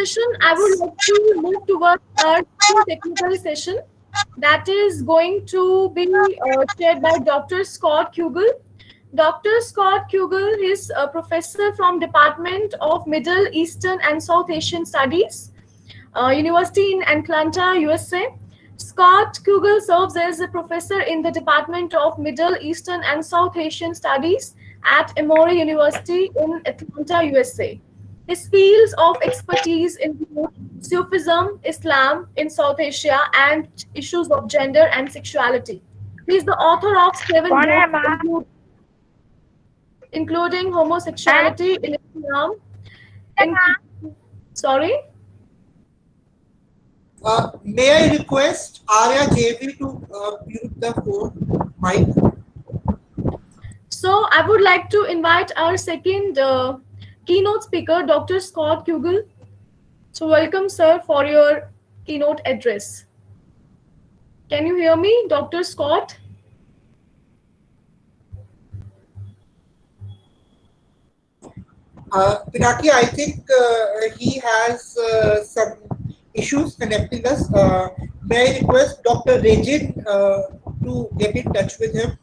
session, I would like to move towards our technical session that is going to be chaired by Dr. Scott Kugle. Dr. Scott Kugle is a professor from Department of Middle Eastern and South Asian Studies, University in Atlanta, USA. Scott Kugle serves as a professor in the Department of Middle Eastern and South Asian Studies at Emory University in Atlanta, USA. His fields of expertise include Sufism, Islam in South Asia, and issues of gender and sexuality. He is the author of 7 books, including Homosexuality in Islam. In, sorry? May I request Arya JV to mute the phone mic? So I would like to invite our second keynote speaker, Dr. Scott Kugle. So welcome, sir, for your keynote address. Can you hear me, Dr. Scott? Pinaki, I think he has some issues connecting us. May I request Dr. Regin to get in touch with him?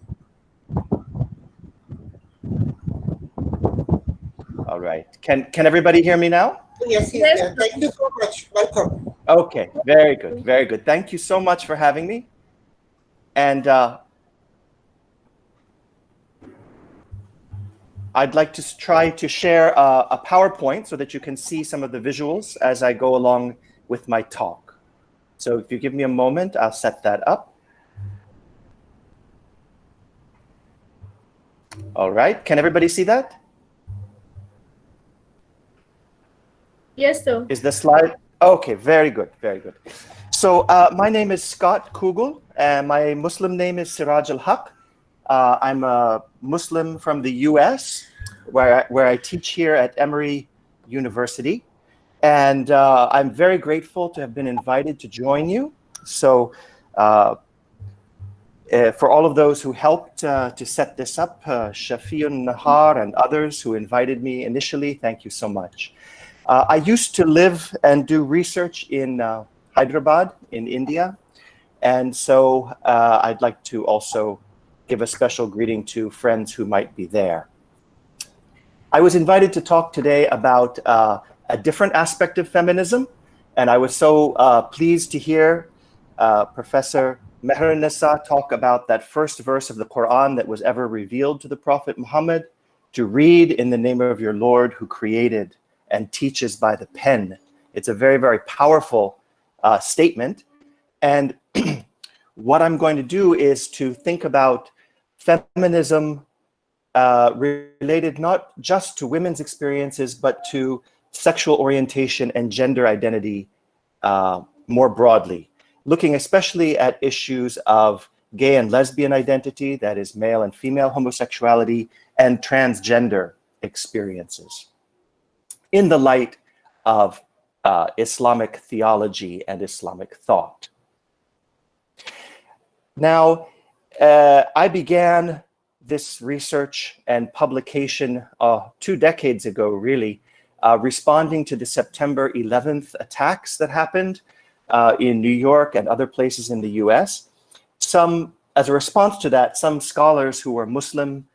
All right. Can everybody hear me now? Yes, yes. Yeah. Thank you so much. Welcome. Okay, very good, very good. Thank you so much for having me. And I'd like to try to share a PowerPoint so that you can see some of the visuals as I go along with my talk. So if you give me a moment, I'll set that up. All right, can everybody see that? Yes, sir. Is the slide? Okay, very good, very good. So my name is Scott Kugle, and my Muslim name is Siraj al-Haq. I'm a Muslim from the US, where I teach here at Emory University. And I'm very grateful to have been invited to join you. So for all of those who helped to set this up, Shafiun Nahar and others who invited me initially, thank you so much. I used to live and do research in Hyderabad in India. And so I'd like to also give a special greeting to friends who might be there. I was invited to talk today about a different aspect of feminism. And I was so pleased to hear Professor Meher-Nissa talk about that first verse of the Quran that was ever revealed to the Prophet Muhammad, to read in the name of your Lord who created and teaches by the pen. It's a very, very powerful statement. And what I'm going to do is to think about feminism related not just to women's experiences, but to sexual orientation and gender identity more broadly, looking especially at issues of gay and lesbian identity, that is male and female homosexuality, and transgender experiences in the light of Islamic theology and Islamic thought. Now, I began this research and publication 2 decades ago, really, responding to the September 11th attacks that happened in New York and other places in the US. As a response to that, some scholars who were Muslim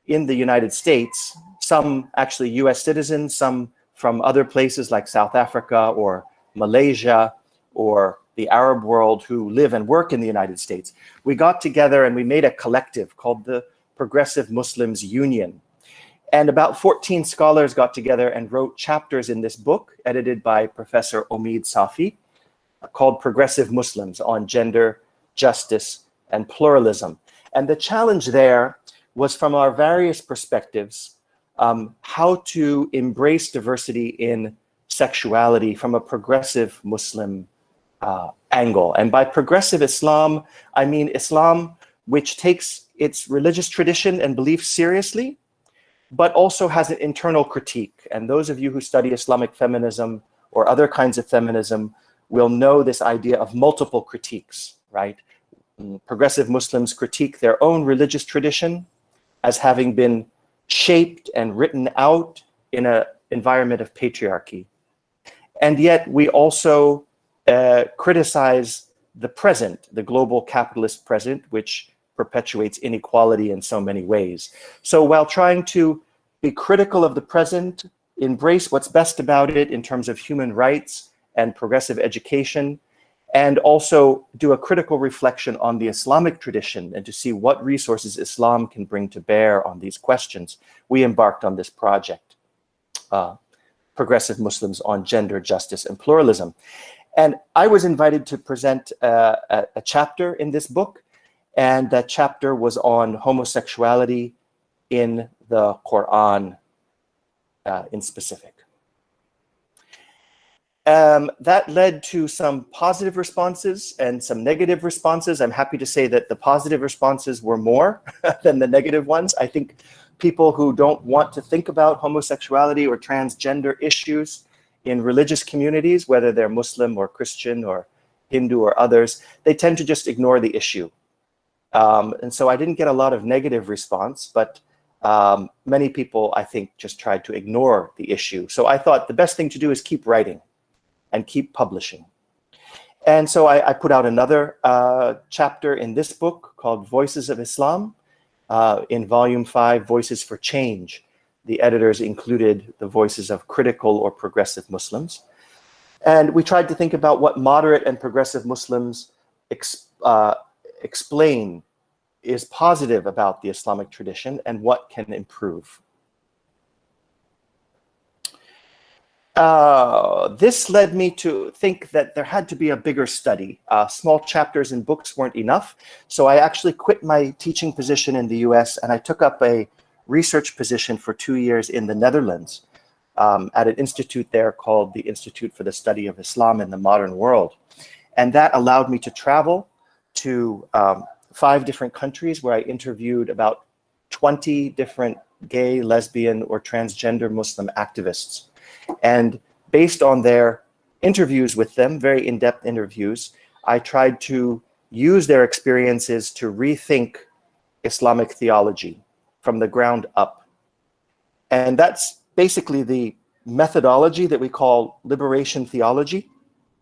in the United States, some actually US citizens, some from other places like South Africa or Malaysia or the Arab world who live and work in the United States, we got together and we made a collective called the Progressive Muslims Union. And about 14 scholars got together and wrote chapters in this book, edited by Professor Omid Safi, called Progressive Muslims on Gender, Justice, and Pluralism. And the challenge there was, from our various perspectives, how to embrace diversity in sexuality from a progressive Muslim angle. And by progressive Islam, I mean Islam which takes its religious tradition and beliefs seriously, but also has an internal critique. And those of you who study Islamic feminism or other kinds of feminism will know this idea of multiple critiques, right? Progressive Muslims critique their own religious tradition as having been shaped and written out in an environment of patriarchy. And yet we also criticize the present, the global capitalist present, which perpetuates inequality in so many ways. So while trying to be critical of the present, embrace what's best about it in terms of human rights and progressive education, and also do a critical reflection on the Islamic tradition and to see what resources Islam can bring to bear on these questions, we embarked on this project, Progressive Muslims on Gender, Justice, and Pluralism. And I was invited to present a chapter in this book, and that chapter was on homosexuality in the Quran in specific. That led to some positive responses and some negative responses. I'm happy to say that the positive responses were more than the negative ones. I think people who don't want to think about homosexuality or transgender issues in religious communities, whether they're Muslim or Christian or Hindu or others, they tend to just ignore the issue. And so I didn't get a lot of negative response, but many people, I think, just tried to ignore the issue. So I thought the best thing to do is keep writing and keep publishing. And so I put out another chapter in this book called Voices of Islam. In volume 5, Voices for Change, the editors included the voices of critical or progressive Muslims. And we tried to think about what moderate and progressive Muslims explain is positive about the Islamic tradition and what can improve. This led me to think that there had to be a bigger study. Small chapters in books weren't enough, so I actually quit my teaching position in the US and I took up a research position for 2 years in the Netherlands at an institute there called the Institute for the Study of Islam in the Modern World. And that allowed me to travel to 5 different countries where I interviewed about 20 different gay, lesbian, or transgender Muslim activists. And based on their interviews with them, very in-depth interviews, I tried to use their experiences to rethink Islamic theology from the ground up. And that's basically the methodology that we call liberation theology.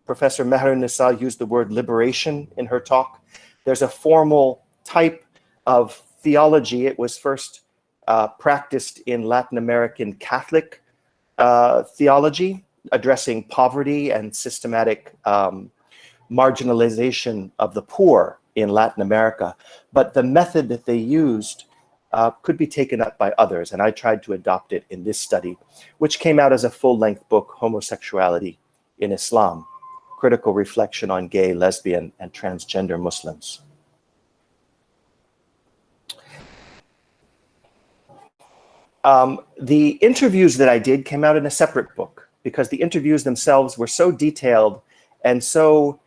Professor Meher Nisa used the word liberation in her talk. There's a formal type of theology. It was first practiced in Latin American Catholic theology, addressing poverty and systematic marginalization of the poor in Latin America. But the method that they used could be taken up by others, and I tried to adopt it in this study, which came out as a full-length book, Homosexuality in Islam, Critical Reflection on Gay, Lesbian, and Transgender Muslims. The interviews that I did came out in a separate book because the interviews themselves were so detailed and so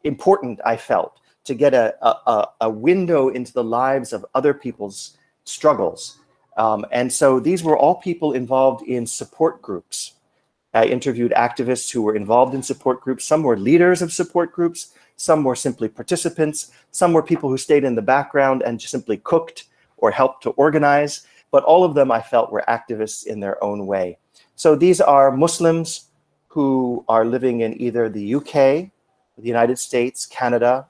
important, I felt, to get a window into the lives of other people's struggles. And so these were all people involved in support groups. I interviewed activists who were involved in support groups. Some were leaders of support groups. Some were simply participants. Some were people who stayed in the background and just simply cooked or helped to organize. But all of them, I felt, were activists in their own way. So these are Muslims who are living in either the UK, the United States, Canada,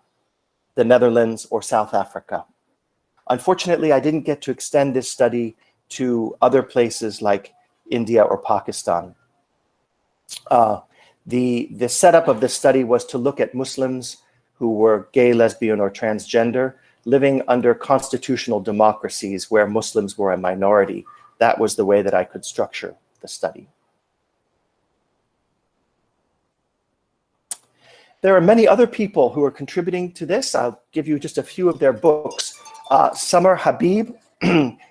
the Netherlands, or South Africa. Unfortunately, I didn't get to extend this study to other places like India or Pakistan. The setup of this study was to look at Muslims who were gay, lesbian, or transgender, living under constitutional democracies where Muslims were a minority. That was the way that I could structure the study. There are many other people who are contributing to this. I'll give you just a few of their books. Summer Habib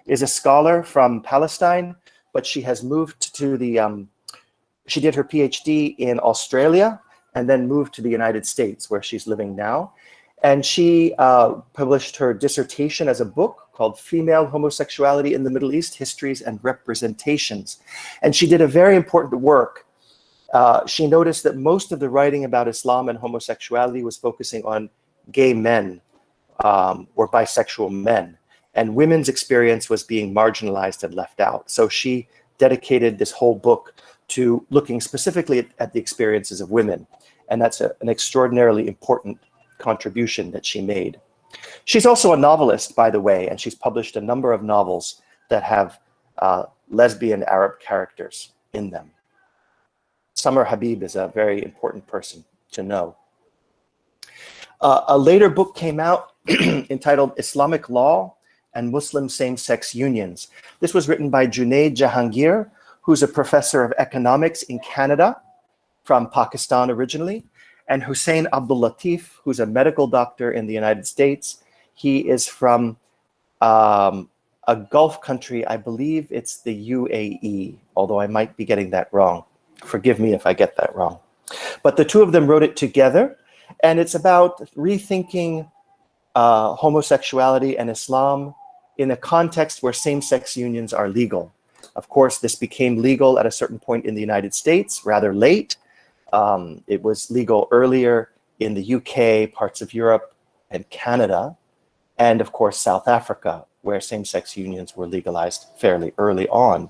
is a scholar from Palestine, but she has moved to the, she did her PhD in Australia and then moved to the United States where she's living now. And she published her dissertation as a book called Female Homosexuality in the Middle East, Histories and Representations. And she did a very important work. She noticed that most of the writing about Islam and homosexuality was focusing on gay men or bisexual men. And women's experience was being marginalized and left out. So she dedicated this whole book to looking specifically at the experiences of women. And that's an extraordinarily important contribution that she made. She's also a novelist, by the way, and she's published a number of novels that have lesbian Arab characters in them. Summer Habib is a very important person to know. A later book came out entitled Islamic Law and Muslim Same-Sex Unions. This was written by Junaid Jahangir, who's a professor of economics in Canada from Pakistan originally, and Hussein Abdul Latif, who's a medical doctor in the United States. He is from a Gulf country, I believe it's the UAE, although I might be getting that wrong. Forgive me if I get that wrong. But the two of them wrote it together, and it's about rethinking homosexuality and Islam in a context where same-sex unions are legal. Of course, this became legal at a certain point in the United States, rather late. It was legal earlier in the UK, parts of Europe, and Canada, and of course, South Africa, where same-sex unions were legalized fairly early on.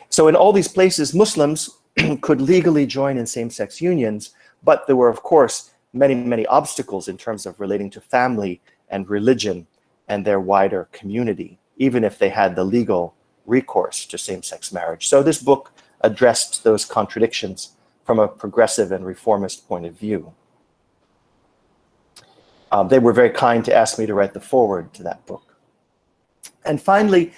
So in all these places, Muslims could legally join in same-sex unions, but there were, of course, many, many obstacles in terms of relating to family and religion and their wider community, even if they had the legal recourse to same-sex marriage. So this book addressed those contradictions from a progressive and reformist point of view. They were very kind to ask me to write the foreword to that book. And finally,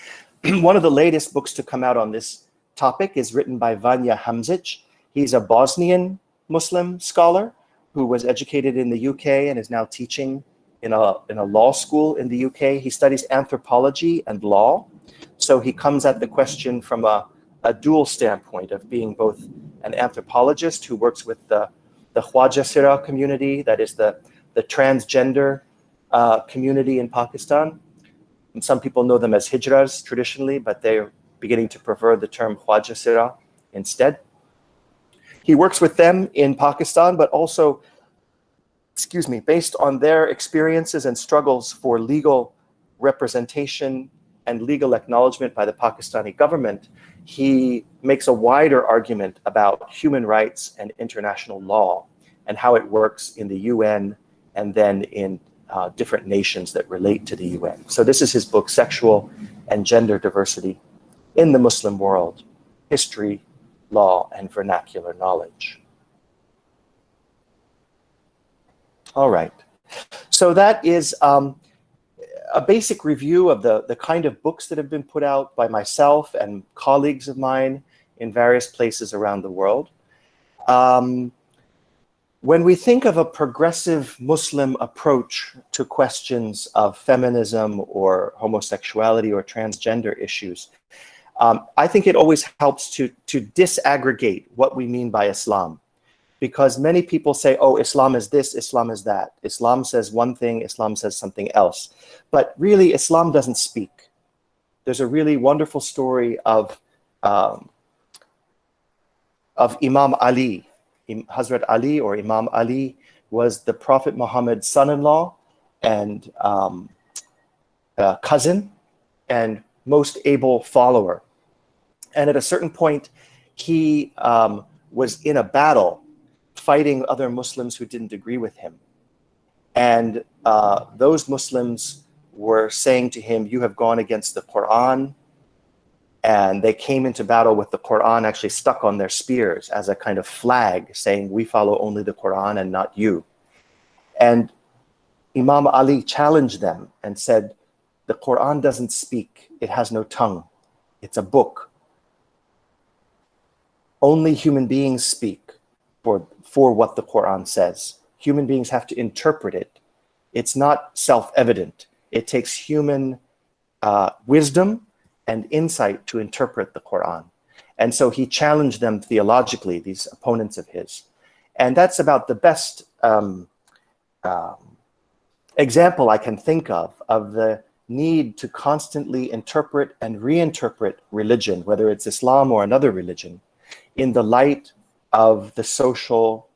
one of the latest books to come out on this topic is written by Vanja Hamzic. He's a Bosnian Muslim scholar who was educated in the UK and is now teaching in a law school in the UK. He studies anthropology and law. So he comes at the question from a dual standpoint of being both an anthropologist who works with the Khwaja Sira community, that is the transgender community in Pakistan. And some people know them as Hijras traditionally, but they're beginning to prefer the term Khwaja Sira instead. He works with them in Pakistan, but also, based on their experiences and struggles for legal representation and legal acknowledgement by the Pakistani government, he makes a wider argument about human rights and international law and how it works in the UN and then in different nations that relate to the UN. So this is his book, Sexual and Gender Diversity in the Muslim World, History, Law, and Vernacular Knowledge. All right, so that is a basic review of the kind of books that have been put out by myself and colleagues of mine in various places around the world. When we think of a progressive Muslim approach to questions of feminism or homosexuality or transgender issues, I think it always helps to disaggregate what we mean by Islam. Because many people say, oh, Islam is this, Islam is that. Islam says one thing, Islam says something else. But really, Islam doesn't speak. There's a really wonderful story of Imam Ali. Hazrat Ali or Imam Ali was the Prophet Muhammad's son-in-law and cousin and most able follower. And at a certain point, he was in a battle fighting other Muslims who didn't agree with him. And those Muslims were saying to him, you have gone against the Quran. And they came into battle with the Quran actually stuck on their spears as a kind of flag saying, we follow only the Quran and not you. And Imam Ali challenged them and said, the Quran doesn't speak. It has no tongue. It's a book. Only human beings speak for what the Quran says. Human beings have to interpret it. It's not self-evident. It takes human wisdom and insight to interpret the Quran. And so he challenged them theologically, these opponents of his. And that's about the best example I can think of the need to constantly interpret and reinterpret religion, whether it's Islam or another religion, in the light of the social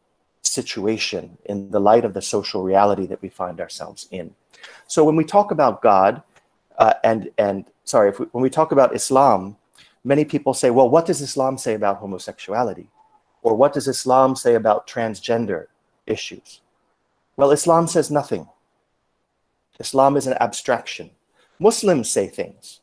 situation, in the light of the social reality that we find ourselves in. So when we talk about God, when we talk about Islam, many people say, well, what does Islam say about homosexuality? Or what does Islam say about transgender issues? Well, Islam says nothing. Islam is an abstraction. Muslims say things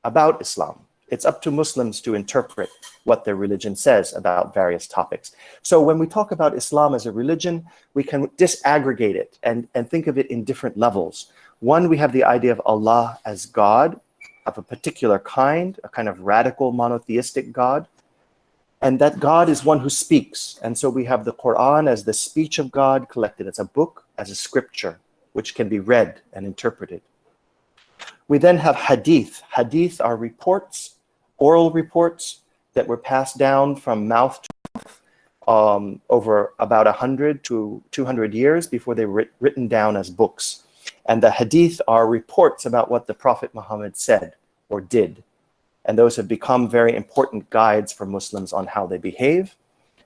about Islam. It's up to Muslims to interpret what their religion says about various topics. So when we talk about Islam as a religion, we can disaggregate it and think of it in different levels. One, we have the idea of Allah as God, of a particular kind, a kind of radical monotheistic God. And that God is one who speaks. And so we have the Quran as the speech of God collected as a book, as a scripture, which can be read and interpreted. We then have hadith. Hadith are reports, oral reports that were passed down from mouth to mouth over about 100 to 200 years before they were written down as books. And the hadith are reports about what the Prophet Muhammad said or did. And those have become very important guides for Muslims on how they behave,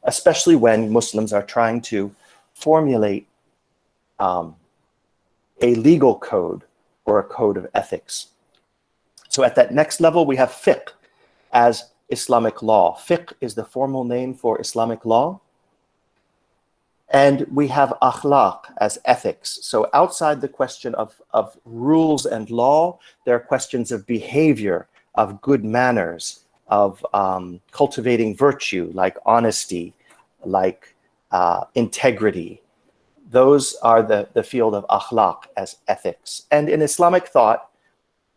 especially when Muslims are trying to formulate a legal code or a code of ethics. So at that next level, we have fiqh as Islamic law. Fiqh is the formal name for Islamic law. And we have akhlaq as ethics. So outside the question of rules and law, there are questions of behavior, of good manners, of cultivating virtue, like honesty, like integrity. Those are the field of akhlaq as ethics. And in Islamic thought,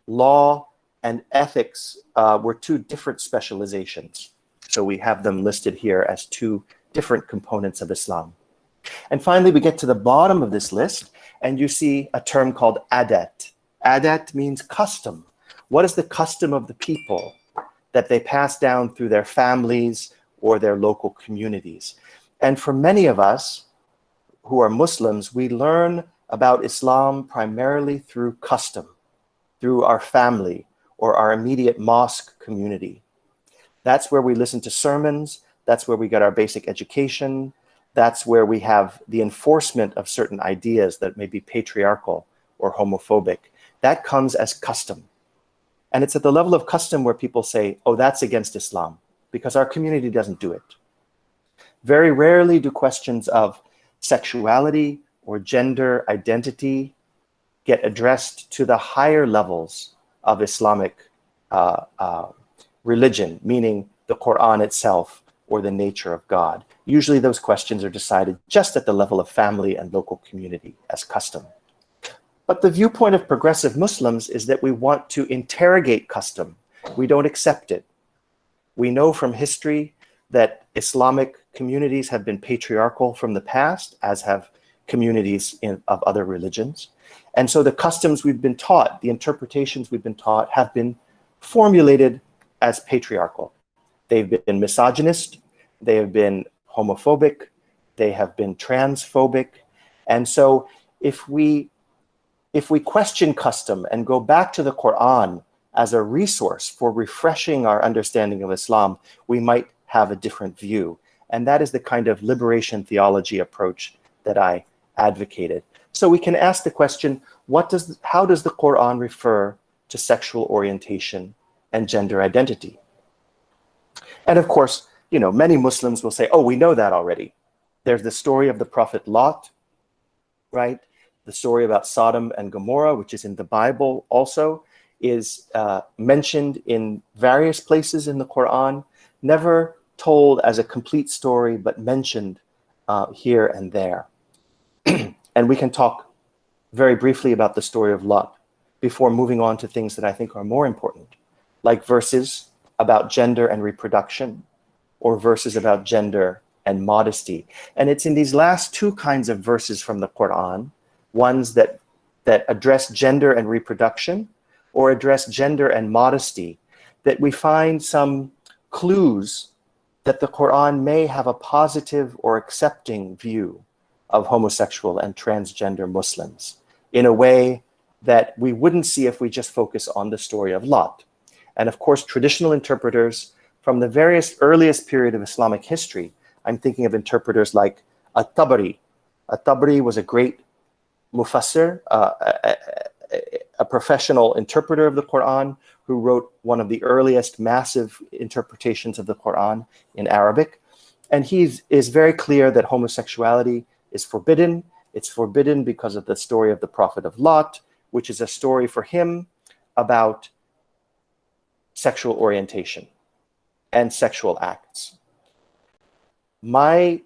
law and ethics were two different specializations. So we have them listed here as two different components of Islam. And finally, we get to the bottom of this list, and you see a term called adat. Adat means custom. What is the custom of the people that they pass down through their families or their local communities? And for many of us who are Muslims, we learn about Islam primarily through custom, through our family or our immediate mosque community. That's where we listen to sermons. That's where we get our basic education. That's where we have the enforcement of certain ideas that may be patriarchal or homophobic. That comes as custom. And it's at the level of custom where people say, oh, that's against Islam, because our community doesn't do it. Very rarely do questions of sexuality or gender identity get addressed to the higher levels of Islamic religion, meaning the Quran itself or the nature of God. Usually those questions are decided just at the level of family and local community as custom. But the viewpoint of progressive Muslims is that we want to interrogate custom. We don't accept it. We know from history that Islamic communities have been patriarchal from the past, as have communities of other religions. And so the customs we've been taught, the interpretations we've been taught, have been formulated as patriarchal. They've been misogynist, they have been homophobic, they have been transphobic. And so if we question custom and go back to the Quran as a resource for refreshing our understanding of Islam, we might have a different view. And that is the kind of liberation theology approach that I advocated. So we can ask the question, how does the Quran refer to sexual orientation and gender identity? And of course, many Muslims will say, oh, we know that already. There's the story of the Prophet Lot, right? The story about Sodom and Gomorrah, which is in the Bible also, is mentioned in various places in the Quran, never told as a complete story, but mentioned here and there. And we can talk very briefly about the story of Lot before moving on to things that I think are more important, like verses about gender and reproduction, or verses about gender and modesty. And it's in these last two kinds of verses from the Quran, ones that address gender and reproduction, or address gender and modesty, that we find some clues that the Quran may have a positive or accepting view of homosexual and transgender Muslims in a way that we wouldn't see if we just focus on the story of Lot. And of course, traditional interpreters from the various earliest period of Islamic history, I'm thinking of interpreters like At-Tabari. At-Tabari was a great mufassir, a professional interpreter of the Quran who wrote one of the earliest massive interpretations of the Quran in Arabic. And he is very clear that homosexuality is forbidden. It's forbidden because of the story of the Prophet of Lot, which is a story for him about sexual orientation and sexual acts. My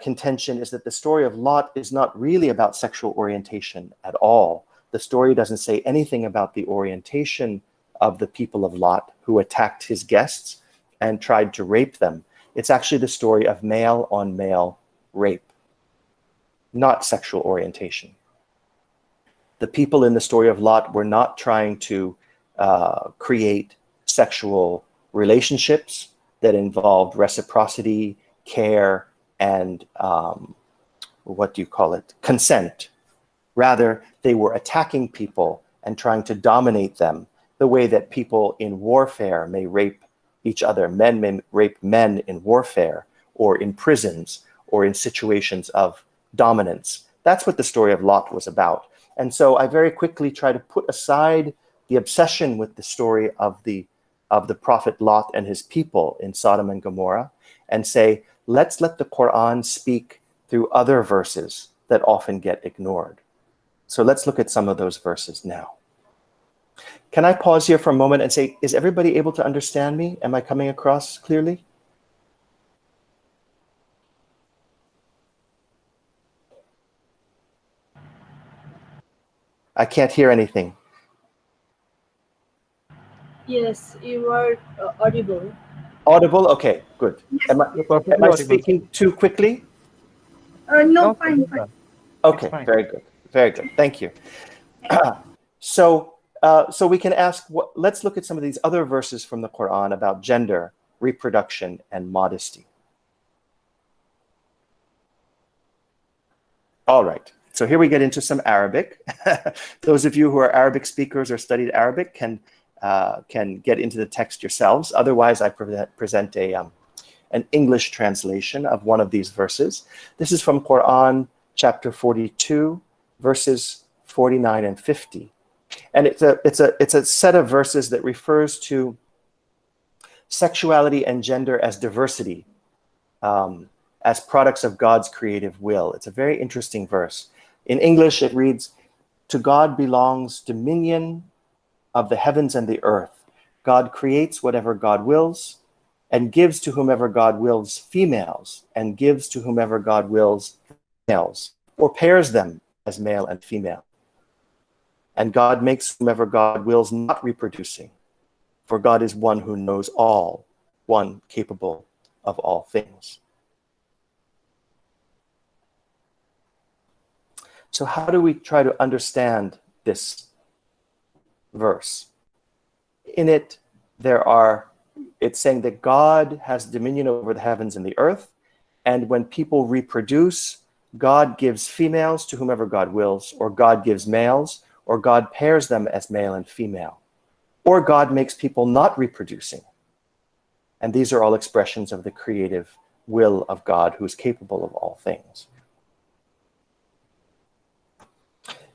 contention is that the story of Lot is not really about sexual orientation at all. The story doesn't say anything about the orientation of the people of Lot who attacked his guests and tried to rape them. It's actually the story of male on male rape, not sexual orientation. The people in the story of Lot were not trying to create sexual relationships that involved reciprocity, care, and consent. Rather, they were attacking people and trying to dominate them the way that people in warfare may rape each other. Men may rape men in warfare or in prisons or in situations of dominance. That's what the story of Lot was about. And so I very quickly try to put aside the obsession with the story of the prophet Lot and his people in Sodom and Gomorrah and say, let's let the Quran speak through other verses that often get ignored. So let's look at some of those verses now. Can I pause here for a moment and say, is everybody able to understand me? Am I coming across clearly? I can't hear anything. Yes, you are audible. Audible? Okay, good. Am You're I perfectly audible. speaking too quickly? No, No, fine, no, fine. sir. Okay, fine. very good. Very good. Thank you. So we can ask, let's look at some of these other verses from the Quran about gender, reproduction, and modesty. All right. So here we get into some Arabic. Those of you who are Arabic speakers or studied Arabic can get into the text yourselves. Otherwise, I present an English translation of one of these verses. This is from Quran chapter 42, verses 49 and 50. And it's a set of verses that refers to sexuality and gender as diversity, as products of God's creative will. It's a very interesting verse. In English, it reads, "To God belongs dominion of the heavens and the earth. God creates whatever God wills, and gives to whomever God wills females, and gives to whomever God wills males, or pairs them as male and female. And God makes whomever God wills not reproducing, for God is one who knows all, one capable of all things." So how do we try to understand this verse? In it, it's saying that God has dominion over the heavens and the earth, and when people reproduce, God gives females to whomever God wills, or God gives males, or God pairs them as male and female, or God makes people not reproducing. And these are all expressions of the creative will of God, who is capable of all things.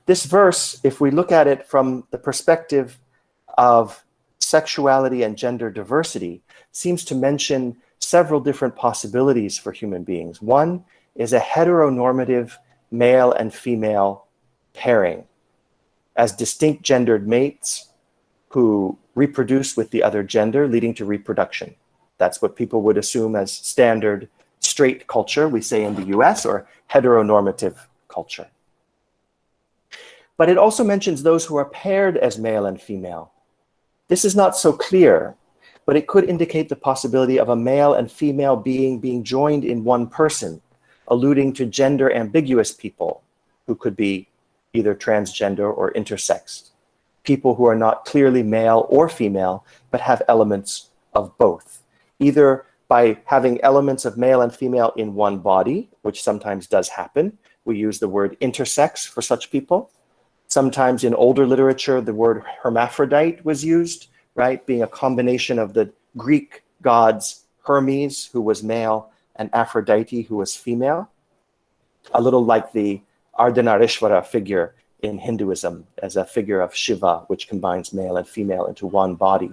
This verse, if we look at it from the perspective of sexuality and gender diversity, seems to mention several different possibilities for human beings. One is a heteronormative male and female pairing as distinct gendered mates who reproduce with the other gender, leading to reproduction. That's what people would assume as standard straight culture, we say in the US, or heteronormative culture. But it also mentions those who are paired as male and female. This is not so clear, but it could indicate the possibility of a male and female being joined in one person, alluding to gender ambiguous people who could be either transgender or intersex, people who are not clearly male or female, but have elements of both, either by having elements of male and female in one body, which sometimes does happen. We use the word intersex for such people. Sometimes in older literature, the word hermaphrodite was used, right? Being a combination of the Greek gods Hermes, who was male, and Aphrodite, who was female. A little like the Ardhanarishvara figure in Hinduism as a figure of Shiva, which combines male and female into one body.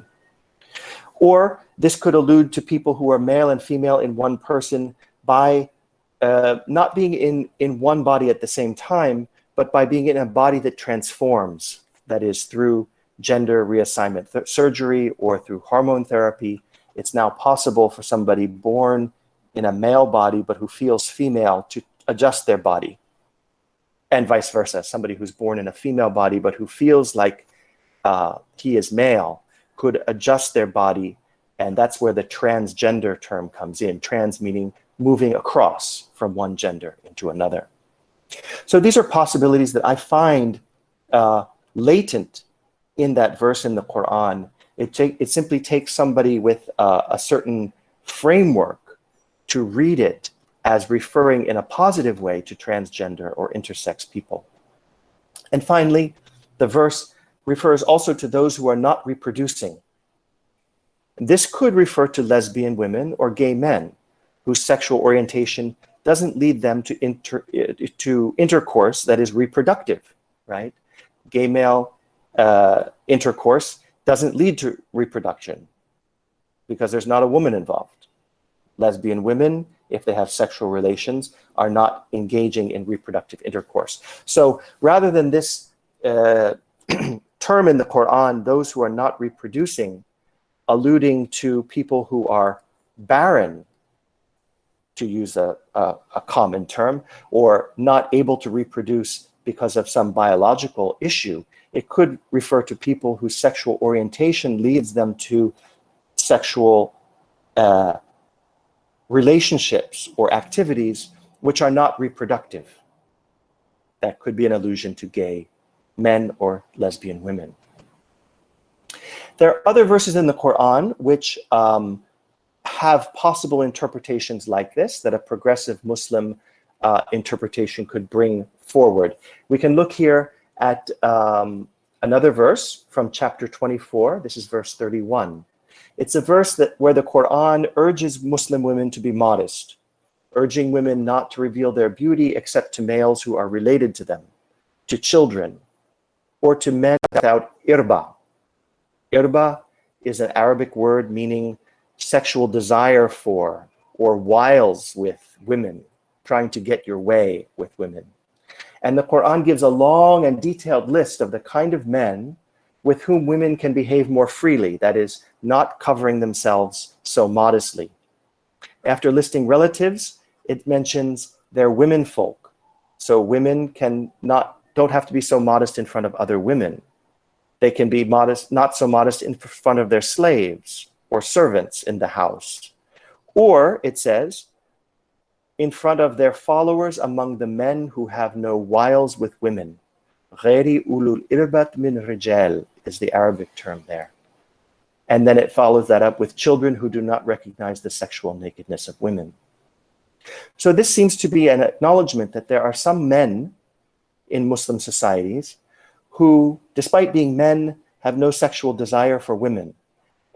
Or this could allude to people who are male and female in one person by not being in one body at the same time, but by being in a body that transforms, that is through gender reassignment surgery or through hormone therapy. It's now possible for somebody born in a male body but who feels female to adjust their body, and vice versa. Somebody who's born in a female body but who feels like he is male could adjust their body, and that's where the transgender term comes in. Trans meaning moving across from one gender into another. So these are possibilities that I find latent in that verse in the Quran. It simply takes somebody with a certain framework to read it as referring in a positive way to transgender or intersex people. And finally, the verse refers also to those who are not reproducing. This could refer to lesbian women or gay men whose sexual orientation doesn't lead them to intercourse that is reproductive, right? Gay male intercourse doesn't lead to reproduction because there's not a woman involved. Lesbian women, if they have sexual relations, are not engaging in reproductive intercourse. So rather than this term in the Quran, those who are not reproducing, alluding to people who are barren, to use a common term, or not able to reproduce because of some biological issue, it could refer to people whose sexual orientation leads them to sexual relationships or activities which are not reproductive. That could be an allusion to gay men or lesbian women. There are other verses in the Quran which have possible interpretations like this, that a progressive Muslim interpretation could bring forward. We can look here at another verse from chapter 24. This is verse 31. It's a verse where the Quran urges Muslim women to be modest, urging women not to reveal their beauty except to males who are related to them, to children, or to men without irba. Irba is an Arabic word meaning sexual desire for or wiles with women, trying to get your way with women. And the Quran gives a long and detailed list of the kind of men with whom women can behave more freely, that is, not covering themselves so modestly. After listing relatives, it mentions their women folk. So women don't have to be so modest in front of other women. They can be modest, not so modest in front of their slaves or servants in the house. Or, it says, in front of their followers among the men who have no wiles with women. غَيْرِ أُولُو الْإِرْبَةِ مِنْ رِجَالٍ is the Arabic term there. And then it follows that up with children who do not recognize the sexual nakedness of women. So this seems to be an acknowledgement that there are some men in Muslim societies who, despite being men, have no sexual desire for women.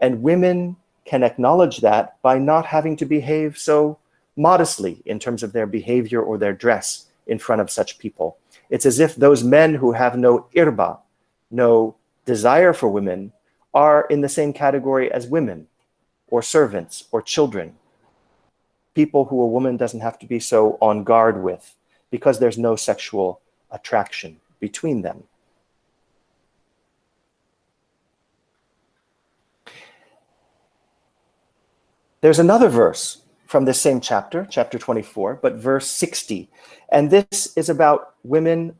And women can acknowledge that by not having to behave so modestly in terms of their behavior or their dress in front of such people. It's as if those men who have no irba, no desire for women, are in the same category as women or servants or children. People who a woman doesn't have to be so on guard with because there's no sexual attraction between them. There's another verse from this same chapter, chapter 24, but verse 60. And this is about women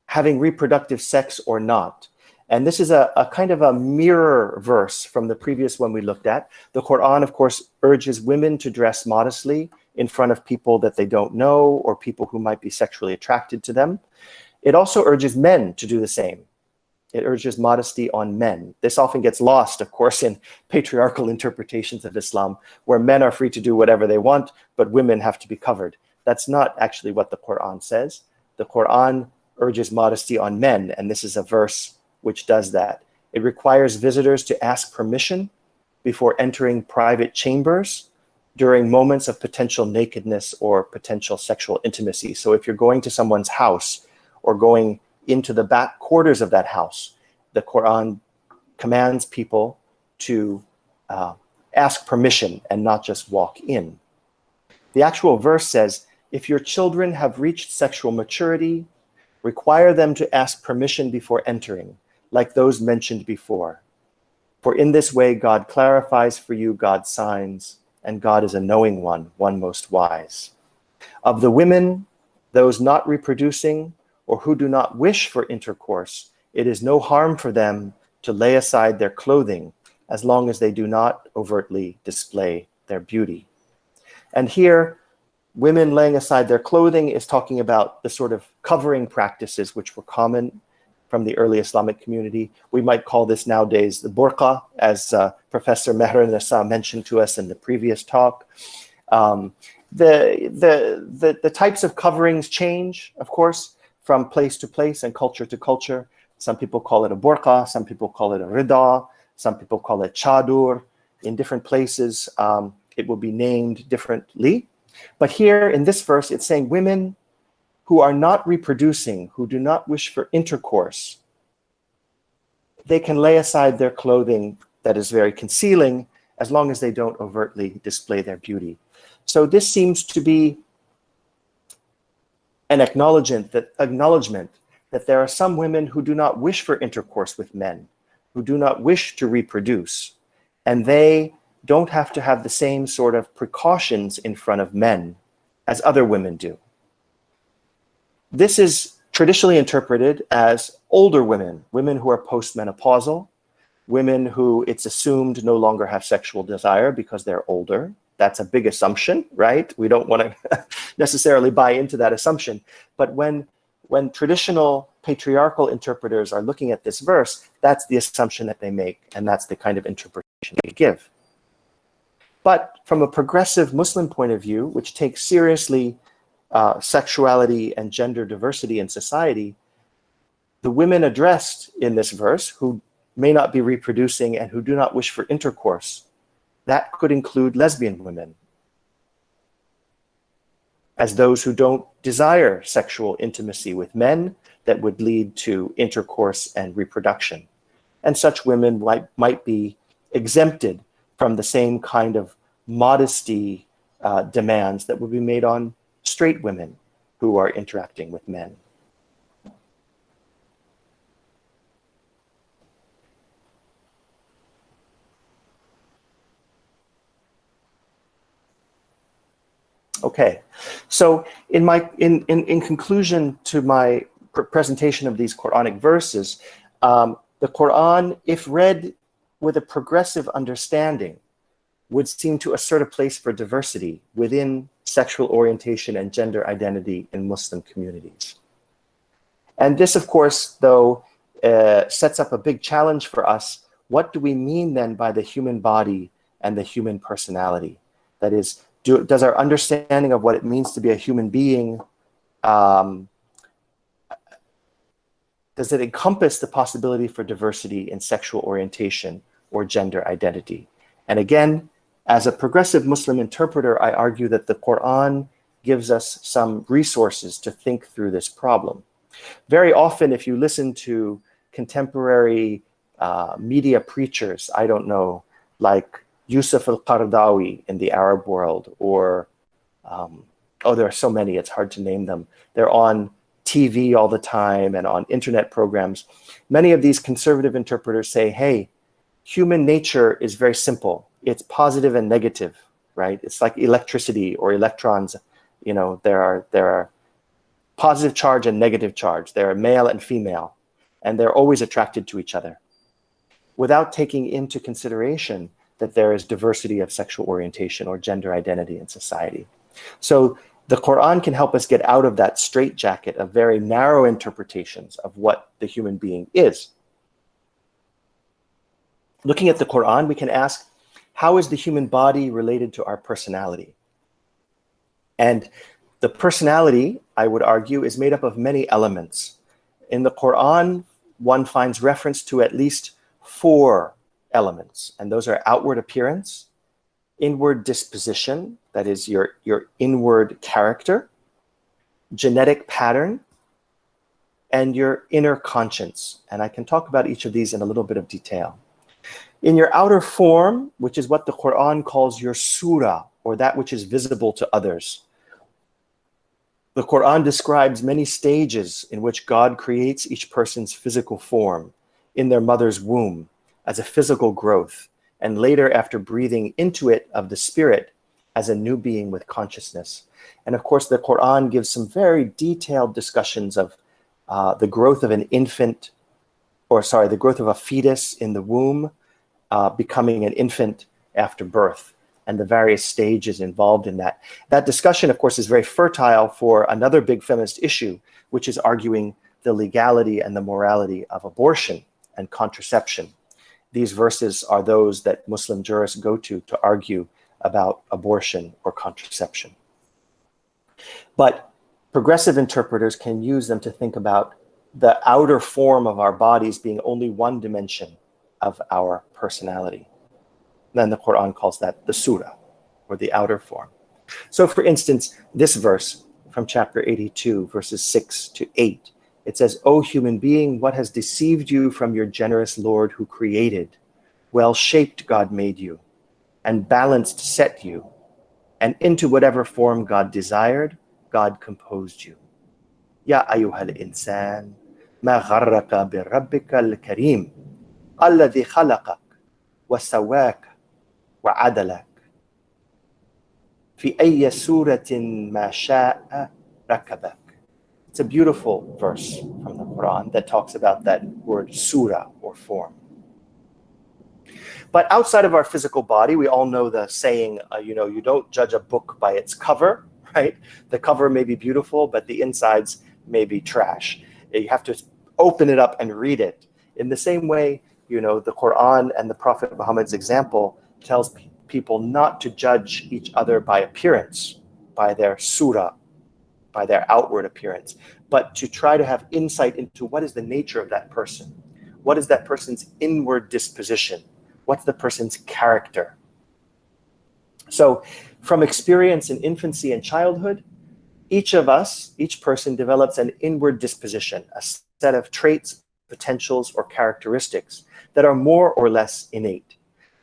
having reproductive sex or not. And this is a kind of a mirror verse from the previous one we looked at. The Quran, of course, urges women to dress modestly in front of people that they don't know or people who might be sexually attracted to them. It also urges men to do the same. It urges modesty on men. This often gets lost, of course, in patriarchal interpretations of Islam, where men are free to do whatever they want, but women have to be covered. That's not actually what the Quran says. The Quran urges modesty on men, and this is a verse which does that. It requires visitors to ask permission before entering private chambers during moments of potential nakedness or potential sexual intimacy. So if you're going to someone's house or going into the back quarters of that house, the Quran commands people to ask permission and not just walk in. The actual verse says, if your children have reached sexual maturity, require them to ask permission before entering, like those mentioned before. For in this way, God clarifies for you God's signs, and God is a knowing one most wise. Of the women, those not reproducing or who do not wish for intercourse, it is no harm for them to lay aside their clothing as long as they do not overtly display their beauty. And here, women laying aside their clothing is talking about the sort of covering practices which were common from the early Islamic community. We might call this nowadays the burqa, as Professor Meher Nasa mentioned to us in the previous talk. The types of coverings change, of course, from place to place and culture to culture. Some people call it a burqa, some people call it a rida, some people call it chadur. In different places, it will be named differently. But here in this verse, it's saying women who are not reproducing, who do not wish for intercourse, they can lay aside their clothing that is very concealing as long as they don't overtly display their beauty. So this seems to be an acknowledgement that there are some women who do not wish for intercourse with men, who do not wish to reproduce, and they don't have to have the same sort of precautions in front of men as other women do. This is traditionally interpreted as older women, women who are postmenopausal, women who it's assumed no longer have sexual desire because they're older. That's a big assumption, right? We don't want to necessarily buy into that assumption. But when traditional patriarchal interpreters are looking at this verse, that's the assumption that they make, and that's the kind of interpretation they give. But from a progressive Muslim point of view, which takes seriously sexuality and gender diversity in society, the women addressed in this verse who may not be reproducing and who do not wish for intercourse, that could include lesbian women, as those who don't desire sexual intimacy with men that would lead to intercourse and reproduction. And such women might be exempted from the same kind of modesty demands that would be made on straight women who are interacting with men. Okay, so in conclusion to my presentation of these Quranic verses, the Quran, if read with a progressive understanding, would seem to assert a place for diversity within sexual orientation and gender identity in Muslim communities. And this, of course, though, sets up a big challenge for us. What do we mean then by the human body and the human personality? That is, does our understanding of what it means to be a human being, does it encompass the possibility for diversity in sexual orientation or gender identity? And again, as a progressive Muslim interpreter, I argue that the Quran gives us some resources to think through this problem. Very often, if you listen to contemporary media preachers, I don't know, like Yusuf al-Qaradawi in the Arab world, or, there are so many, it's hard to name them. They're on TV all the time and on internet programs. Many of these conservative interpreters say, hey, human nature is very simple. It's positive and negative, right? It's like electricity or electrons. You know, there are positive charge and negative charge. There are male and female, and they're always attracted to each other, without taking into consideration that there is diversity of sexual orientation or gender identity in society. So the Quran can help us get out of that straitjacket of very narrow interpretations of what the human being is. Looking at the Quran, we can ask, how is the human body related to our personality? And the personality, I would argue, is made up of many elements. In the Quran, one finds reference to at least 4 elements, and those are outward appearance, inward disposition, that is your inward character, genetic pattern, and your inner conscience. And I can talk about each of these in a little bit of detail. In your outer form, which is what the Quran calls your surah, or that which is visible to others. The Quran describes many stages in which God creates each person's physical form in their mother's womb as a physical growth, and later after breathing into it of the spirit as a new being with consciousness. And of course, the Quran gives some very detailed discussions of the growth of an infant, the growth of a fetus in the womb, becoming an infant after birth, and the various stages involved in that. That discussion, of course, is very fertile for another big feminist issue, which is arguing the legality and the morality of abortion and contraception. These verses are those that Muslim jurists go to argue about abortion or contraception. But progressive interpreters can use them to think about the outer form of our bodies being only one dimension of our personality. Then the Quran calls that the surah, or the outer form. So for instance, this verse from chapter 82, verses 6 to 8, it says, "O human being, what has deceived you from your generous Lord who created? Well-shaped God made you, and balanced set you, and into whatever form God desired, God composed you. Ya ayyuhal insan, ma gharraka bi rabbika al-kareem, alladhi khalaqak, wa sawak, wa adalak. Fi ayya suratin ma sha'a rakabak." It's a beautiful verse from the Quran that talks about that word surah, or form. But outside of our physical body, we all know the saying, you don't judge a book by its cover, right? The cover may be beautiful, but the insides may be trash. You have to open it up and read it. In the same way, the Quran and the Prophet Muhammad's example tells people not to judge each other by appearance, by their surah, by their outward appearance, but to try to have insight into what is the nature of that person. What is that person's inward disposition? What's the person's character? So from experience in infancy and childhood, each of us, each person develops an inward disposition, a set of traits, potentials, or characteristics that are more or less innate.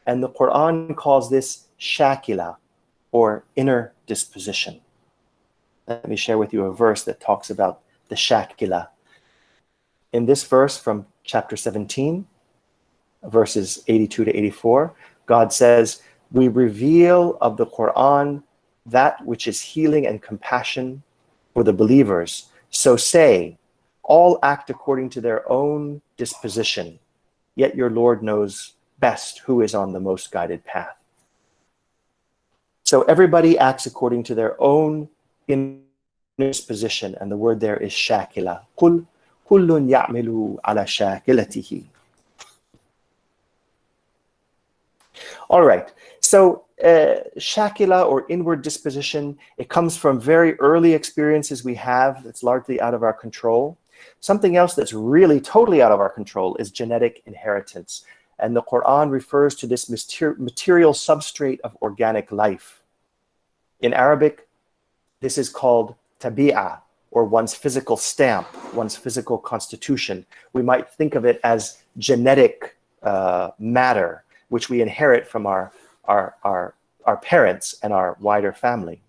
And the Quran calls this shakila, or inner disposition. Let me share with you a verse that talks about the shakila. In this verse from chapter 17, verses 82 to 84, God says, "We reveal of the Quran that which is healing and compassion for the believers. So say, all act according to their own disposition, yet your Lord knows best who is on the most guided path." So everybody acts according to their own inner disposition, and the word there is shakila. قُلْ كُلٌّ يَعْمِلُ عَلَى شَاكِلَتِهِ. All right, so shakila, or inward disposition, it comes from very early experiences we have that's largely out of our control. Something else that's really totally out of our control is genetic inheritance. And the Quran refers to this material substrate of organic life. In Arabic, this is called tabi'ah, or one's physical stamp, one's physical constitution. We might think of it as genetic matter, which we inherit from our parents and our wider family.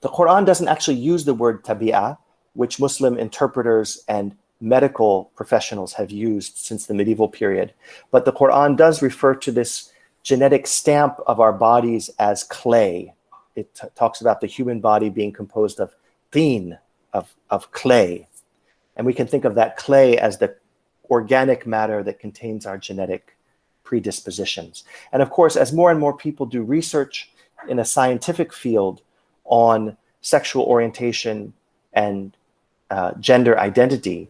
The Quran doesn't actually use the word tabi'ah, which Muslim interpreters and medical professionals have used since the medieval period. But the Quran does refer to this genetic stamp of our bodies as clay. It talks about the human body being composed of teen, of clay. And we can think of that clay as the organic matter that contains our genetic predispositions. And of course, as more and more people do research in a scientific field on sexual orientation and gender identity,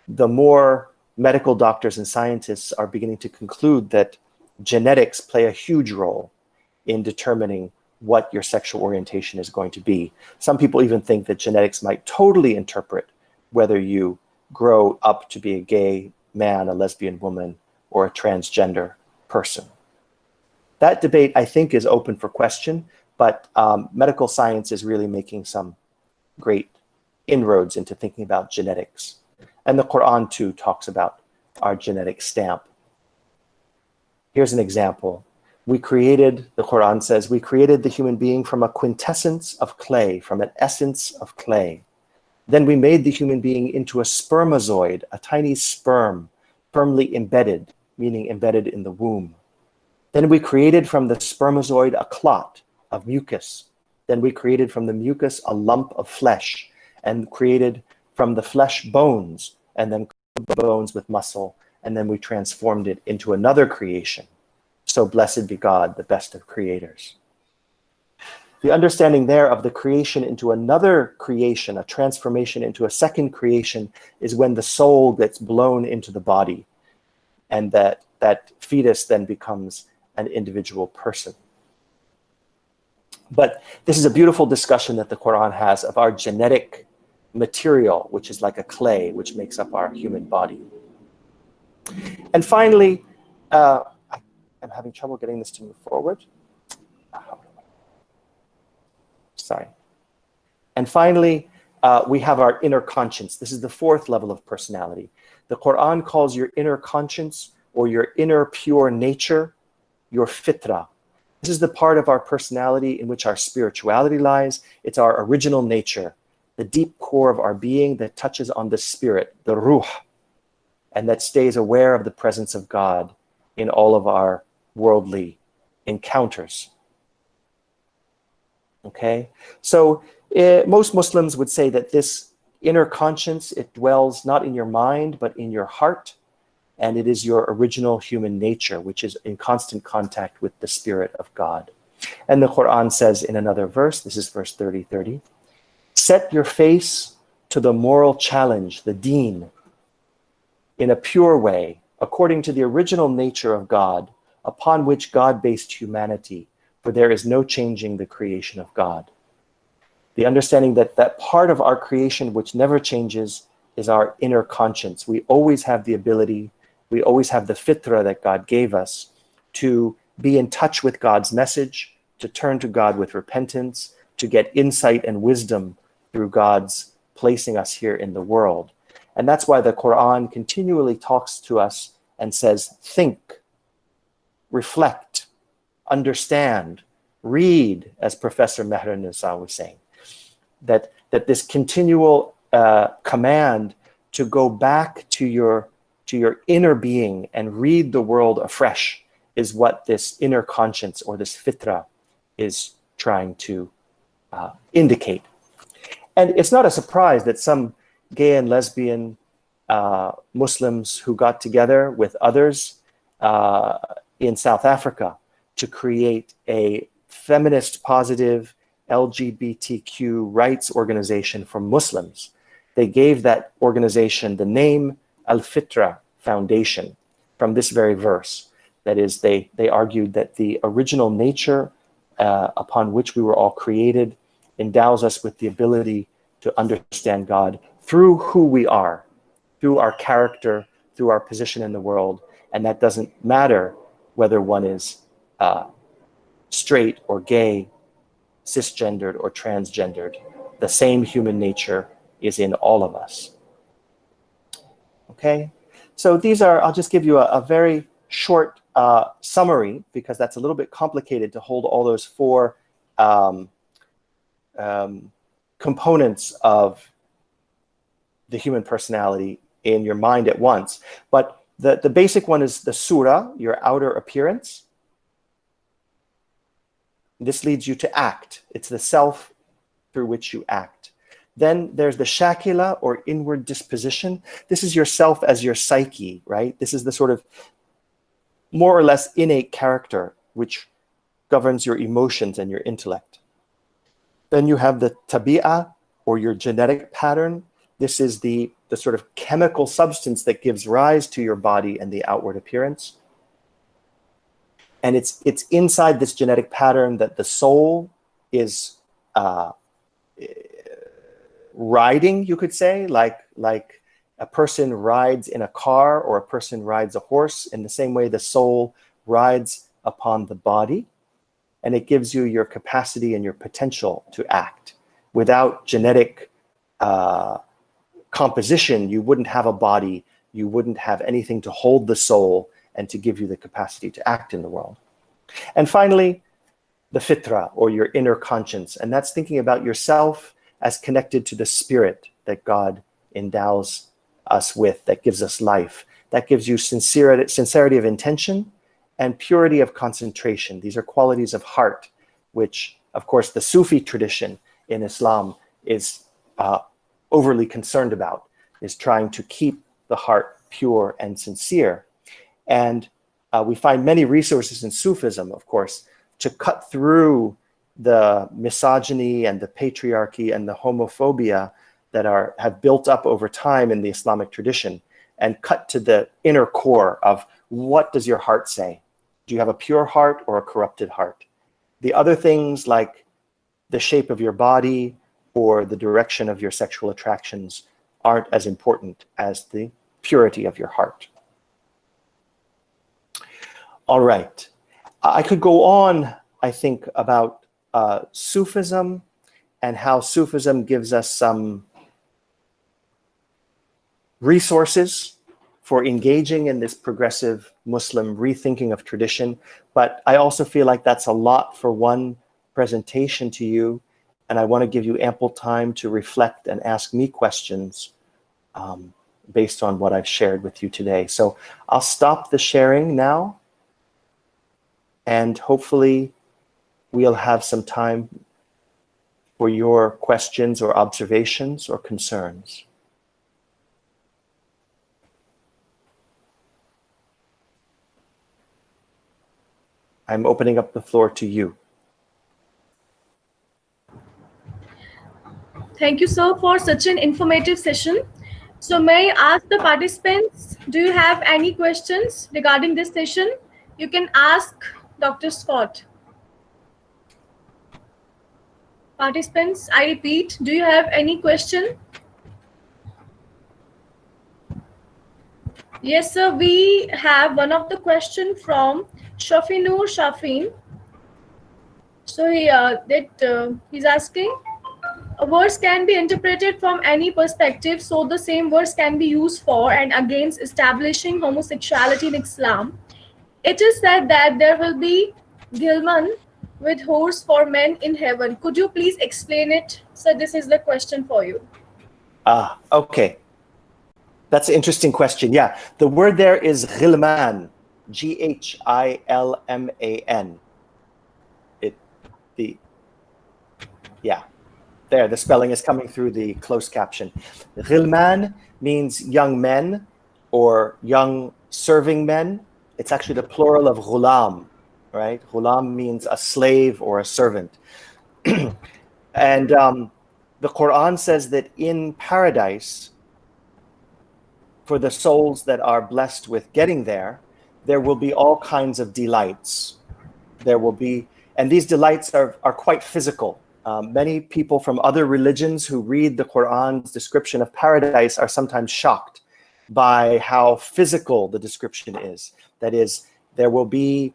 the more medical doctors and scientists are beginning to conclude that genetics play a huge role in determining what your sexual orientation is going to be. Some people even think that genetics might totally interpret whether you grow up to be a gay man, a lesbian woman, or a transgender person. That debate, I think, is open for question, but medical science is really making some great inroads into thinking about genetics. And the Quran, too, talks about our genetic stamp. Here's an example. The Quran says, we created the human being from a quintessence of clay, from an essence of clay. Then we made the human being into a spermazoid, a tiny sperm, firmly embedded, meaning embedded in the womb. Then we created from the spermazoid a clot of mucus. Then we created from the mucus a lump of flesh, and created from the flesh bones, and then bones with muscle, and then we transformed it into another creation. So blessed be God, the best of creators. The understanding there of the creation into another creation, a transformation into a second creation, is when the soul gets blown into the body, and that fetus then becomes an individual person. But this is a beautiful discussion that the Quran has of our genetic material, which is like a clay, which makes up our human body. And finally, I'm having trouble getting this to move forward. Sorry. And finally, we have our inner conscience. This is the fourth level of personality. The Quran calls your inner conscience or your inner pure nature your fitra. This is the part of our personality in which our spirituality lies. It's our original nature, the deep core of our being that touches on the spirit, the ruh, and that stays aware of the presence of God in all of our worldly encounters. Okay, so most Muslims would say that this inner conscience, it dwells not in your mind, but in your heart, and it is your original human nature, which is in constant contact with the Spirit of God. And the Quran says in another verse, this is verse 30, set your face to the moral challenge, the deen, in a pure way, according to the original nature of God, upon which God based humanity, for there is no changing the creation of God. The understanding that that part of our creation which never changes is our inner conscience. We always have the ability, we always have the fitra that God gave us to be in touch with God's message, to turn to God with repentance, to get insight and wisdom through God's placing us here in the world. And that's why the Quran continually talks to us and says, think, reflect, understand, read, as Professor Meher Nisa was saying, that this continual command to go back to your inner being and read the world afresh is what this inner conscience or this fitra is trying to indicate. And it's not a surprise that some gay and lesbian Muslims who got together with others in South Africa to create a feminist positive LGBTQ rights organization for Muslims. They gave that organization the name Al-Fitra Foundation from this very verse. That is, they argued that the original nature upon which we were all created endows us with the ability to understand God through who we are, through our character, through our position in the world. And that doesn't matter whether one is straight or gay, cisgendered or transgendered. The same human nature is in all of us. Okay, so these are, I'll just give you a very short summary because that's a little bit complicated to hold all those four components of the human personality in your mind at once. But the basic one is the surah, your outer appearance. This leads you to act. It's the self through which you act. Then there's the shakila, or inward disposition. This is yourself as your psyche, right? This is the sort of more or less innate character which governs your emotions and your intellect. Then you have the tabi'ah, or your genetic pattern. This is the sort of chemical substance that gives rise to your body and the outward appearance. And it's inside this genetic pattern that the soul is riding, you could say, like a person rides in a car or a person rides a horse. In the same way, the soul rides upon the body, and it gives you your capacity and your potential to act. Without genetic composition, you wouldn't have a body, you wouldn't have anything to hold the soul and to give you the capacity to act in the world. And finally, the fitra, or your inner conscience, and that's thinking about yourself as connected to the spirit that God endows us with, that gives us life, that gives you sincerity of intention and purity of concentration. These are qualities of heart, which, of course, the Sufi tradition in Islam is overly concerned about, is trying to keep the heart pure and sincere. And we find many resources in Sufism, of course, to cut through the misogyny and the patriarchy and the homophobia that have built up over time in the Islamic tradition, and cut to the inner core of what does your heart say? Do you have a pure heart or a corrupted heart? The other things like the shape of your body or the direction of your sexual attractions aren't as important as the purity of your heart. All right. I could go on, I think, about Sufism and how Sufism gives us some resources for engaging in this progressive Muslim rethinking of tradition. But I also feel like that's a lot for one presentation to you. And I want to give you ample time to reflect and ask me questions based on what I've shared with you today. So I'll stop the sharing now. And hopefully we'll have some time for your questions or observations or concerns. I'm opening up the floor to you. Thank you, sir, for such an informative session. So may I ask the participants, do you have any questions regarding this session? You can ask Dr. Scott. Participants, I repeat, do you have any question? Yes, sir, we have one of the question from Shafinur Shafin. So he's asking, a verse can be interpreted from any perspective, so the same verse can be used for and against establishing homosexuality in Islam. It is said that there will be Gilman with horse for men in heaven. Could you please explain it? So this is the question for you. Okay. That's an interesting question. Yeah, the word there is ghilman, Ghilman. There, the spelling is coming through the closed caption. Ghilman means young men or young serving men. It's actually the plural of ghulam, right? Ghulam means a slave or a servant. And the Quran says that in paradise, for the souls that are blessed with getting there, there will be all kinds of delights. There will be, and these delights are quite physical. Many people from other religions who read the Quran's description of paradise are sometimes shocked by how physical the description is. That is, there will be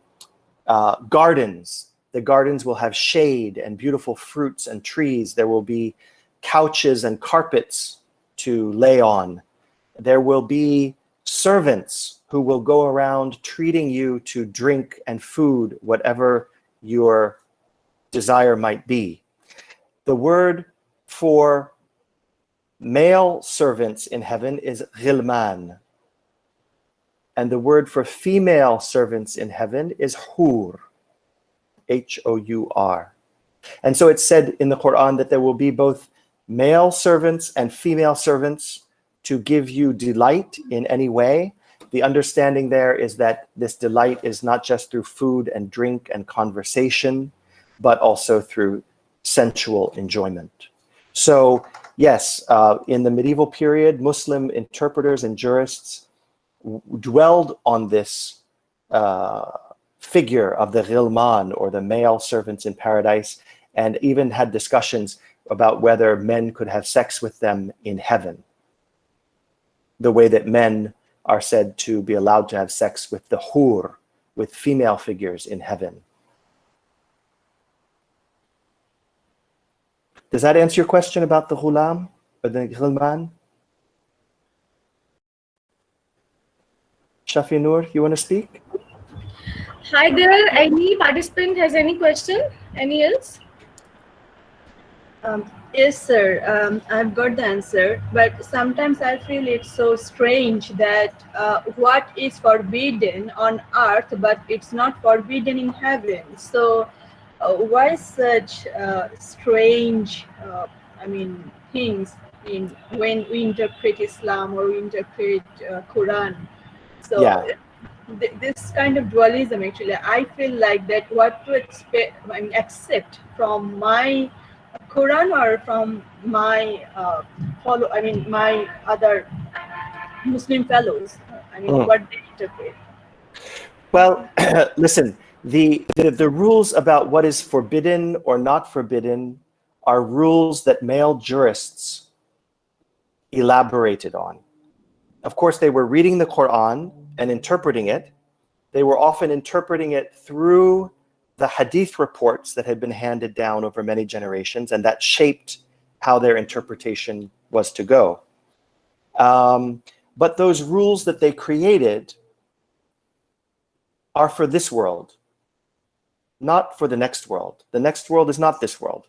gardens. The gardens will have shade and beautiful fruits and trees. There will be couches and carpets to lay on. There will be servants who will go around treating you to drink and food, whatever your desire might be. The word for male servants in heaven is ghilman. And the word for female servants in heaven is hur, H-O-U-R. And so it's said in the Quran that there will be both male servants and female servants to give you delight in any way. The understanding there is that this delight is not just through food and drink and conversation, but also through sensual enjoyment. So yes, in the medieval period, Muslim interpreters and jurists dwelled on this figure of the ghilman, or the male servants in paradise, and even had discussions about whether men could have sex with them in heaven, the way that men are said to be allowed to have sex with the hur, with female figures in heaven. Does that answer your question about the ghulam or the ghilman? Shafi Noor, you want to speak? Hi there. Any participant has any question? Any else? Yes, sir. I've got the answer, but sometimes I feel it's so strange that what is forbidden on earth, but it's not forbidden in heaven. So, why such strange, things in when we interpret Islam or we interpret Quran? So, Yeah. this kind of dualism, actually, I feel like that what to expect, accept from my Quran or from my my other Muslim fellows. What they interpret. Well, listen, the rules about what is forbidden or not forbidden are rules that male jurists elaborated on. Of course, they were reading the Quran and interpreting it. They were often interpreting it through the hadith reports that had been handed down over many generations, and that shaped how their interpretation was to go. But those rules that they created are for this world, not for the next world. The next world is not this world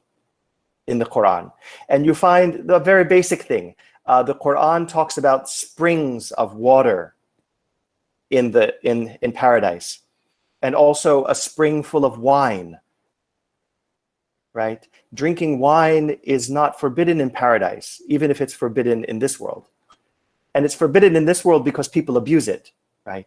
in the Quran. And you find the very basic thing. The Quran talks about springs of water in paradise, and also a spring full of wine, right? Drinking wine is not forbidden in paradise, even if it's forbidden in this world. And it's forbidden in this world because people abuse it, right?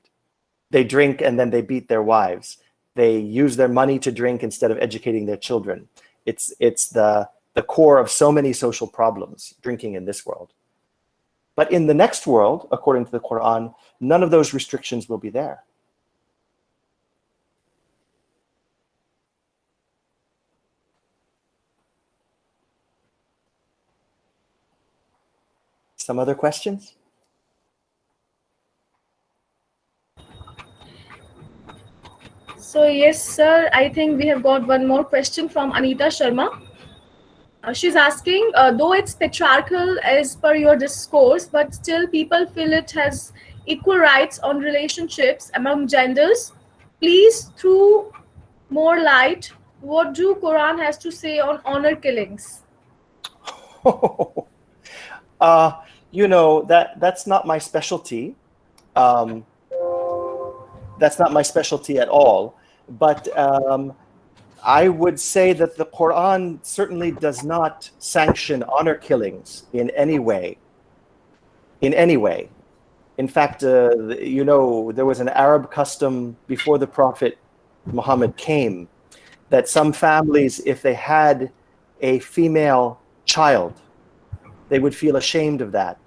They drink and then they beat their wives. They use their money to drink instead of educating their children. It's the core of so many social problems, drinking in this world. But in the next world, according to the Quran, none of those restrictions will be there. Some other questions? So yes, sir. I think we have got one more question from Anita Sharma. She's asking, though it's patriarchal as per your discourse, but still people feel it has equal rights on relationships among genders. Please throw more light. What do Quran has to say on honor killings? That's not my specialty. That's not my specialty at all. But I would say that the Quran certainly does not sanction honor killings in any way. In any way. In fact, there was an Arab custom before the Prophet Muhammad came that some families, if they had a female child, they would feel ashamed of that,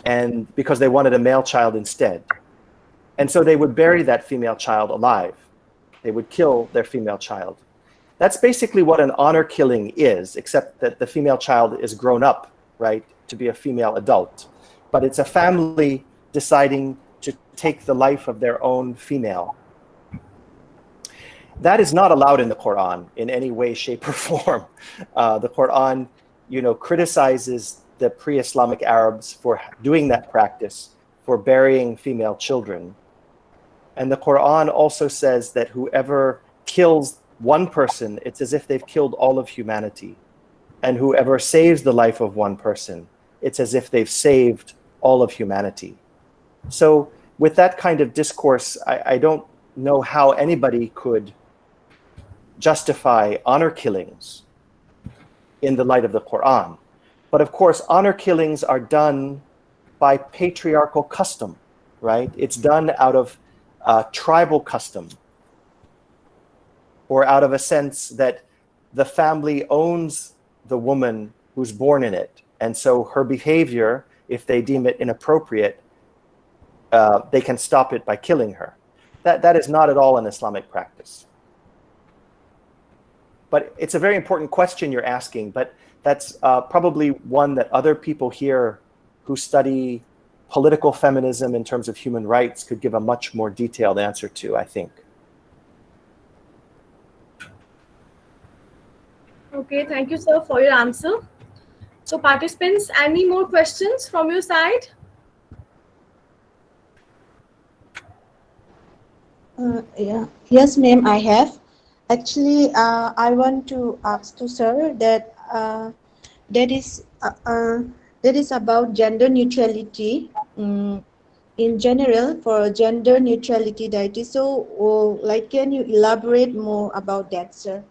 and because they wanted a male child instead. And so they would bury that female child alive. They would kill their female child. That's basically what an honor killing is, except that the female child is grown up, right, to be a female adult. But it's a family deciding to take the life of their own female. That is not allowed in the Quran in any way, shape, or form. The Quran, criticizes the pre-Islamic Arabs for doing that practice, for burying female children. And the Quran also says that whoever kills one person, it's as if they've killed all of humanity. And whoever saves the life of one person, it's as if they've saved all of humanity. So with that kind of discourse, I don't know how anybody could justify honor killings in the light of the Quran. But of course, honor killings are done by patriarchal custom, right? It's done out of tribal custom, or out of a sense that the family owns the woman who's born in it. And so her behavior, if they deem it inappropriate, they can stop it by killing her. That is not at all an Islamic practice. But it's a very important question you're asking, but that's probably one that other people here who study political feminism in terms of human rights could give a much more detailed answer to, I think. Okay, thank you, sir, for your answer. So, participants, any more questions from your side? Yeah. Yes, ma'am, I have. Actually, I want to ask to sir that is uh, uh, that is about gender neutrality. In general, for gender neutrality, that is so. Like, can you elaborate more about that, sir?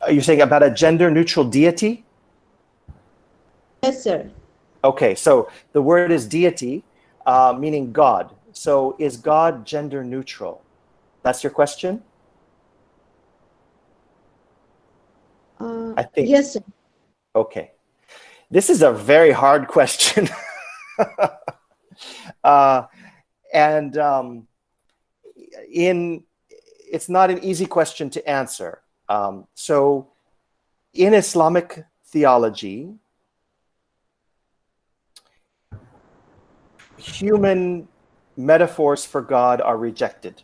Are you saying about a gender neutral deity? Yes, sir. Okay, so the word is deity, meaning God. So is God gender neutral? That's your question? I think. Yes, sir. Okay. This is a very hard question. And it's not an easy question to answer. So in Islamic theology, human metaphors for God are rejected,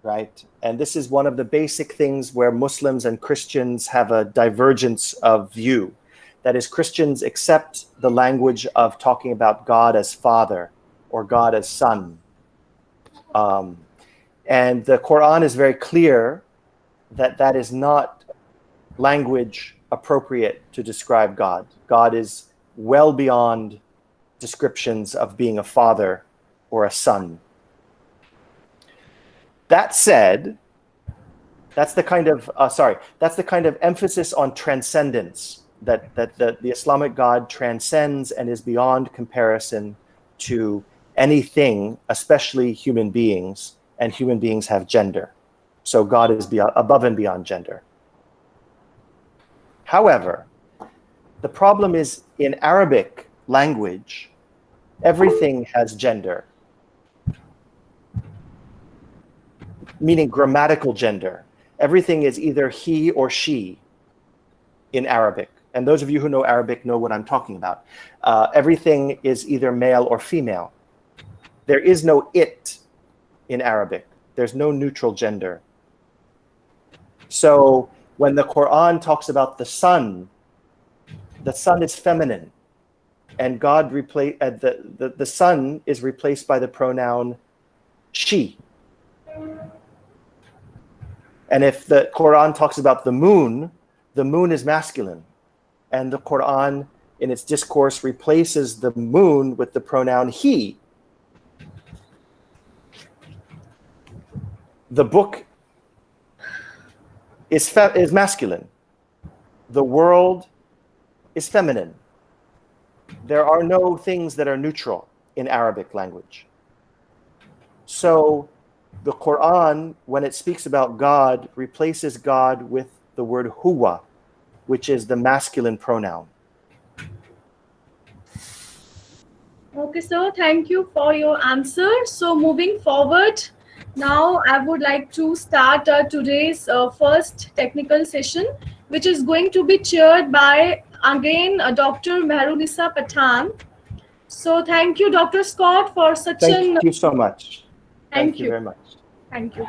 right? And this is one of the basic things where Muslims and Christians have a divergence of view. That is, Christians accept the language of talking about God as Father or God as Son. And the Quran is very clear that that is not language appropriate to describe God. God is well beyond descriptions of being a father or a son. That said, that's the kind of emphasis on transcendence that the Islamic God transcends and is beyond comparison to anything, especially human beings, and human beings have gender. So God is above and beyond gender. However, the problem is in Arabic language, everything has gender, meaning grammatical gender. Everything is either he or she in Arabic. And those of you who know Arabic know what I'm talking about. Everything is either male or female. There is no it in Arabic. There's no neutral gender. So when the Quran talks about the sun is feminine. And God the sun is replaced by the pronoun she. And if the Quran talks about the moon is masculine. And the Quran in its discourse replaces the moon with the pronoun he. The book is masculine. The world is feminine. There are no things that are neutral in Arabic language. So the Quran, when it speaks about God, replaces God with the word huwa, which is the masculine pronoun. Okay, sir, thank you for your answer. So, moving forward, now I would like to start today's first technical session, which is going to be chaired by, again, Dr. Mehrunisa Pathan. So, thank you, Dr. Scott, for such Thank you so much. Thank Thank you you. very much. Thank you.